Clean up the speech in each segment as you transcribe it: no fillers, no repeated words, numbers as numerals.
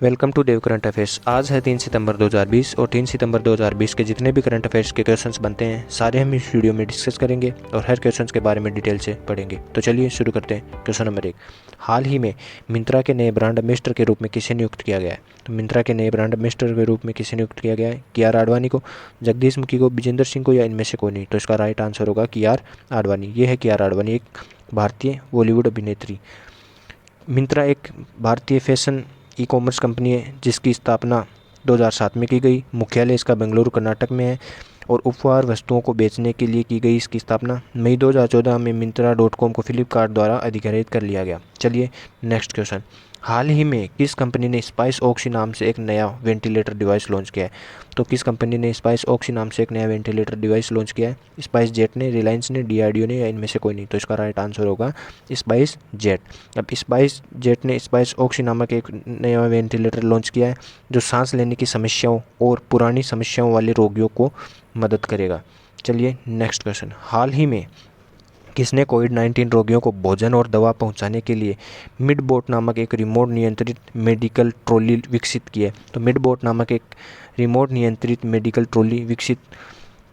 Welcome to Dev current affairs. आज है 3 सितंबर 2020 और 3 सितंबर 2020 के जितने भी करंट अफेयर्स के क्वेश्चंस बनते हैं सारे हम इस वीडियो में डिस्कस करेंगे और हर क्वेश्चंस के बारे में डिटेल से पढ़ेंगे। तो चलिए शुरू करते हैं। क्वेश्चन नंबर 1, हाल ही में मिंत्रा के नए ब्रांड एम्बेसडर के रूप में किसे नियुक्त किया गया है? तो मिंत्रा के नए ब्रांड एम्बेसडर के रूप में किसे नियुक्त किया गया है? कियारा आडवाणी को, जगदीश मुखी को, विजेंद्र सिंह को या इनमें से कोई नहीं? तो इसका राइट आंसर होगा कियारा आडवाणी। ये है कियारा आडवाणी, एक भारतीय बॉलीवुड अभिनेत्री। मिंत्रा एक भारतीय फैशन ई कॉमर्स कंपनी है जिसकी स्थापना 2007 में की गई। मुख्यालय इसका बेंगलुरु कर्नाटक में है और उपहार वस्तुओं को बेचने के लिए की गई इसकी स्थापना मई 2014 में मिंत्रा.com को फ्लिपकार्ट द्वारा अधिग्रहित कर लिया गया। चलिए नेक्स्ट क्वेश्चन, हाल ही में किस कंपनी ने स्पाइस ऑक्सी नाम से एक नया वेंटिलेटर डिवाइस लॉन्च किया है? तो किस कंपनी ने स्पाइस ऑक्सी नाम से एक नया वेंटिलेटर डिवाइस लॉन्च किया है? स्पाइस जेट ने, रिलायंस ने, डीआरडीओ ने या इनमें से कोई नहीं? तो इसका राइट आंसर होगा स्पाइस जेट। अब स्पाइस जेट ने स्पाइस ऑक्सी नामक एक नया वेंटिलेटर लॉन्च किया है जो सांस लेने की समस्याओं और पुरानी समस्याओं वाले रोगियों को मदद करेगा। चलिए नेक्स्ट क्वेश्चन, हाल ही में किसने कोविड-19 रोगियों को भोजन और दवा पहुंचाने के लिए मिडबोट नामक एक रिमोट नियंत्रित मेडिकल ट्रॉली विकसित की है? तो मिडबोट नामक एक रिमोट नियंत्रित मेडिकल ट्रॉली विकसित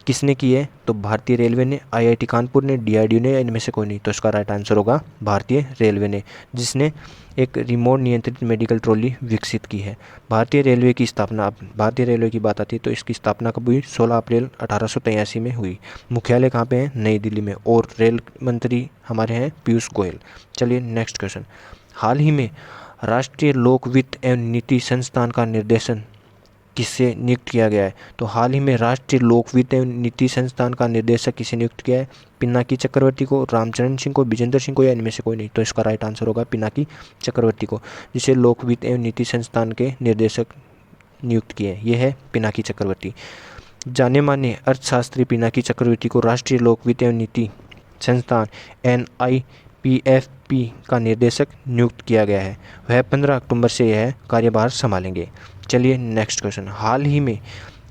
किसने की है? तो भारतीय रेलवे ने, आईआईटी कानपुर ने, डीआरडीओ ने या इनमें से कोई नहीं? तो इसका राइट आंसर होगा भारतीय रेलवे ने, जिसने एक रिमोट नियंत्रित मेडिकल ट्रॉली विकसित की है। भारतीय रेलवे की स्थापना, अब भारतीय रेलवे की बात आती है तो इसकी स्थापना कब हुई? 16 अप्रैल 1883 में हुई। मुख्यालय कहाँ पे है? नई दिल्ली में। और रेल मंत्री हमारे हैं पीयूष गोयल। चलिए नेक्स्ट क्वेश्चन, हाल ही में राष्ट्रीय लोक वित्त एवं नीति संस्थान का निर्देशन किससे नियुक्त किया गया है? तो हाल ही में राष्ट्रीय लोक वित्त एवं नीति संस्थान का निर्देशक किसे नियुक्त किया है? पिनाकी चक्रवर्ती को, रामचरण सिंह को, विजेंद्र सिंह को या इनमें से कोई नहीं? तो इसका राइट आंसर होगा पिनाकी चक्रवर्ती को, जिसे लोक वित्त एवं नीति संस्थान के निर्देशक नियुक्त किए हैं। ये है पिनाकी चक्रवर्ती। जाने माने अर्थशास्त्री पिनाकी चक्रवर्ती को राष्ट्रीय लोक वित्त एवं नीति संस्थान NIPFP का निर्देशक नियुक्त किया गया है। वह 15 अक्टूबर से यह कार्यभार संभालेंगे। चलिए नेक्स्ट क्वेश्चन, हाल ही में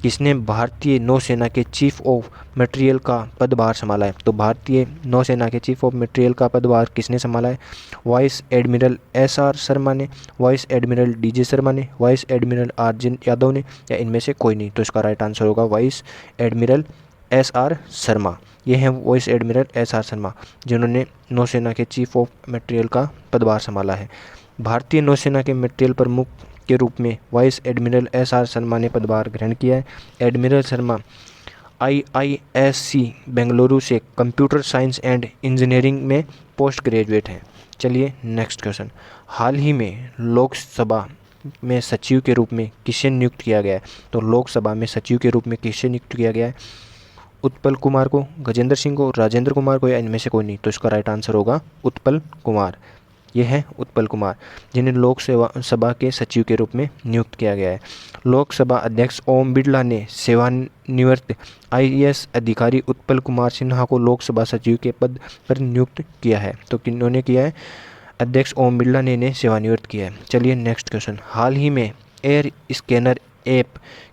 किसने भारतीय नौसेना के चीफ ऑफ मटेरियल का पदभार संभाला है? तो भारतीय नौसेना के चीफ ऑफ मटेरियल का पदभार किसने संभाला है? वाइस एडमिरल SR शर्मा ने, वाइस एडमिरल DJ शर्मा ने, वाइस एडमिरल RJ यादव ने या इनमें से कोई नहीं? तो इसका राइट आंसर होगा वाइस एडमिरल SR शर्मा। ये हैं वाइस एडमिरल SR शर्मा जिन्होंने नौसेना के चीफ ऑफ मटेरियल का पदभार संभाला है। भारतीय नौसेना के मटेरियल प्रमुख के रूप में वाइस एडमिरल SR शर्मा ने पदभार ग्रहण किया है। एडमिरल शर्मा IISc बेंगलुरु से कंप्यूटर साइंस एंड इंजीनियरिंग में पोस्ट ग्रेजुएट हैं। चलिए नेक्स्ट क्वेश्चन, हाल ही में लोकसभा में सचिव के रूप में किसे नियुक्त किया गया है? तो लोकसभा में सचिव के रूप में किसे नियुक्त किया गया है? उत्पल कुमार को, गजेंद्र सिंह को, राजेंद्र कुमार को या इनमें से कोई नहीं? तो इसका राइट आंसर होगा उत्पल कुमार। ये है उत्पल कुमार जिन्हें लोकसभा के सचिव के रूप में नियुक्त किया गया है। लोकसभा अध्यक्ष ओम बिरला ने सेवानिवृत्त IAS अधिकारी उत्पल कुमार सिन्हा को लोकसभा सचिव के पद पर नियुक्त किया है। तो किन्होंने किया है? अध्यक्ष ओम बिरला ने इन्हें सेवानिवृत्त किया है। चलिए नेक्स्ट क्वेश्चन, हाल ही में एयर स्कैनर ऐप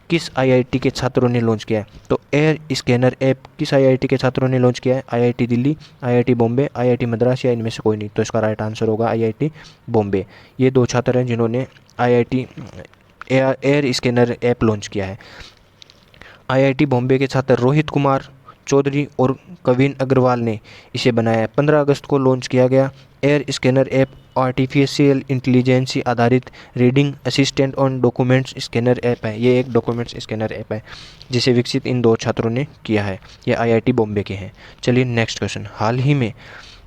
किस IIT के छात्रों ने लॉन्च किया है? तो एयर स्कैनर ऐप किस IIT के छात्रों ने लॉन्च किया है? IIT Delhi, IIT Bombay, IIT Madras या इनमें से कोई नहीं? तो इसका राइट आंसर होगा IIT बॉम्बे। ये दो छात्र हैं जिन्होंने IIT air scanner app launch किया है। IIT बॉम्बे के छात्र रोहित कुमार चौधरी और कविन अग्रवाल ने इसे बनाया है। 15 अगस्त को लॉन्च किया गया। Air scanner app artificial intelligence आधारित reading assistant on documents scanner app है। ये एक डॉक्यूमेंट्स स्कैनर ऐप है जिसे विकसित इन दो छात्रों ने किया है। ये IIT बॉम्बे के हैं। चलिए नेक्स्ट क्वेश्चन, हाल ही में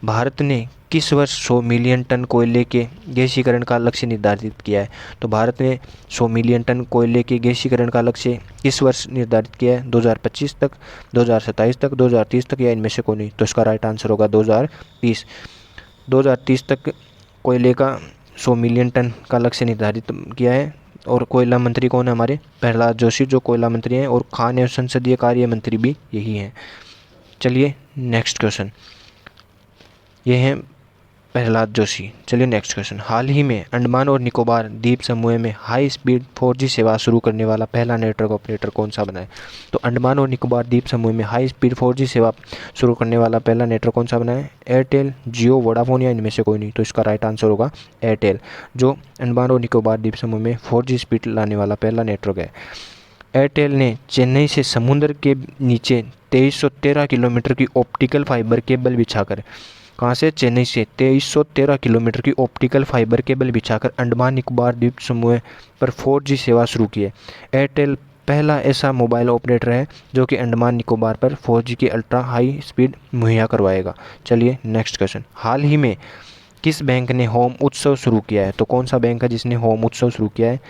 भारत ने किस वर्ष 100 मिलियन टन कोयले के गैसीकरण का लक्ष्य निर्धारित किया है? तो भारत ने 100 मिलियन टन कोयले के गैसीकरण का लक्ष्य किस वर्ष निर्धारित किया है? 2025 तक, 2027 तक, 2030 तक या इनमें से कोई नहीं? तो इसका राइट आंसर होगा 2030। 2030 तक कोयले का 100 मिलियन टन का लक्ष्य निर्धारित किया है। और कोयला मंत्री कौन है? हमारे प्रहलाद जोशी जो कोयला मंत्री हैं, और खान एवं संसदीय कार्य मंत्री भी यही हैं। चलिए नेक्स्ट क्वेश्चन, ये हैं प्रहलाद जोशी। चलिए नेक्स्ट क्वेश्चन, हाल ही में अंडमान और निकोबार द्वीप समूह में हाई स्पीड 4G सेवा शुरू करने वाला पहला नेटवर्क ऑपरेटर कौन सा बना है? तो अंडमान और निकोबार द्वीप समूह में हाई स्पीड 4G सेवा शुरू करने वाला पहला नेटवर्क कौन सा बना है? एयरटेल, जियो, वोडाफोन या इनमें से कोई नहीं। तो इसका राइट आंसर होगा एयरटेल, जो अंडमान और निकोबार द्वीप समूह में 4G स्पीड लाने वाला पहला नेटवर्क है। एयरटेल ने चेन्नई से समुद्र के नीचे 2313 किलोमीटर की ऑप्टिकल फाइबर केबल बिछाकर, कहाँ से? चेन्नई से 2313 किलोमीटर की ऑप्टिकल फाइबर केबल बिछाकर अंडमान निकोबार द्वीप समूह पर 4G सेवा शुरू की है। एयरटेल पहला ऐसा मोबाइल ऑपरेटर है जो कि अंडमान निकोबार पर 4G की अल्ट्रा हाई स्पीड मुहैया करवाएगा। चलिए नेक्स्ट क्वेश्चन, हाल ही में किस बैंक ने होम उत्सव शुरू किया है? तो कौन सा बैंक है जिसने होम उत्सव शुरू किया है?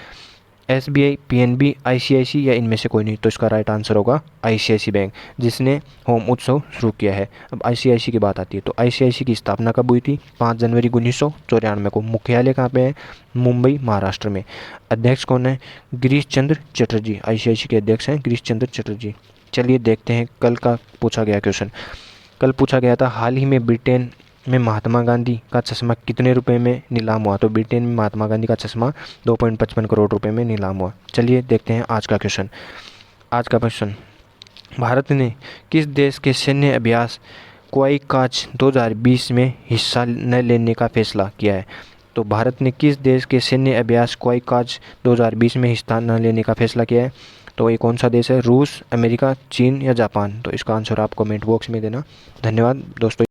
SBI, PNB, ICICI या इनमें से कोई नहीं। तो इसका राइट आंसर होगा ICICI बैंक, जिसने होम उत्सव शुरू किया है। अब ICICI की बात आती है तो ICICI की स्थापना कब हुई थी? 5 जनवरी 1994 को। मुख्यालय कहाँ पे है? मुंबई, महाराष्ट्र में। अध्यक्ष कौन है? गिरीश चंद्र चटर्जी। ICICI के अध्यक्ष हैं गिरीश चंद्र चटर्जी। चलिए देखते हैं कल का पूछा गया क्वेश्चन। कल पूछा गया था हाल ही में ब्रिटेन में महात्मा गांधी का चश्मा कितने रुपए में नीलाम हुआ? तो ब्रिटेन में महात्मा गांधी का चश्मा 2.55 करोड़ रुपए में नीलाम हुआ। चलिए देखते हैं आज का क्वेश्चन। आज का क्वेश्चन, भारत ने किस देश के सैन्य अभ्यास क्वाइकाज 2020 में हिस्सा न लेने का फैसला किया है? तो भारत ने किस देश के सैन्य अभ्यास क्वाइकाज 2020 में हिस्सा न लेने का फैसला किया है? तो ये कौन सा देश है? रूस, अमेरिका, चीन या जापान? तो इसका आंसर आप कमेंट बॉक्स में देना। धन्यवाद दोस्तों।